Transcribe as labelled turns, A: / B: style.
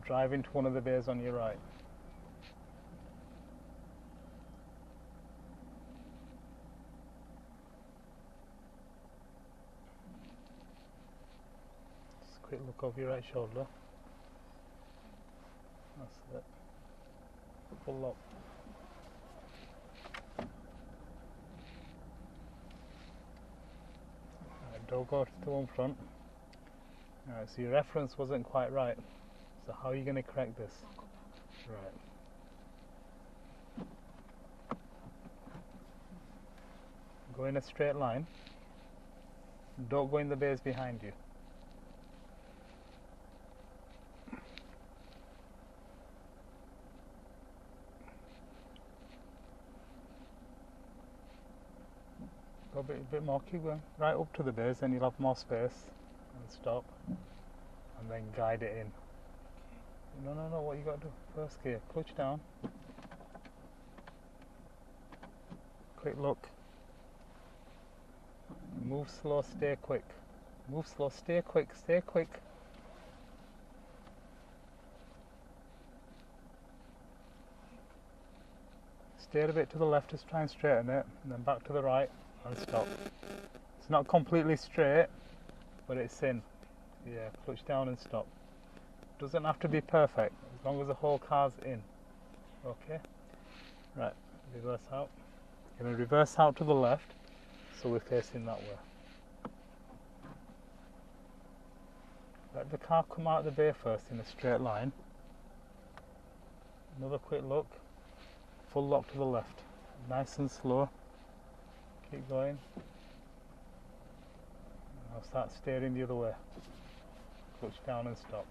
A: drive into one of the bays on your right. Just a quick look over your right shoulder. That's it. Pull up. Right, don't go to the one front. Alright, so your reference wasn't quite right. So how are you going to correct this? Right. Go in a straight line. Don't go in the bays behind you. Go a bit more, keep going. Right up to the bays, then you'll have more space. And stop. And then guide it in. No, what you got to do? First gear, clutch down. Quick look. Move slow, stay quick. Move slow, stay quick, stay quick. Steer a bit to the left, just try and straighten it, and then back to the right and stop. It's not completely straight, but it's in. Yeah, clutch down and stop. Doesn't have to be perfect, as long as the whole car's in. Okay? Right, reverse out. You're going to reverse out to the left, so we're facing that way. Let the car come out of the bay first in a straight line. Another quick look. Full lock to the left. Nice and slow. Keep going. I'll start steering the other way. Clutch down and stop.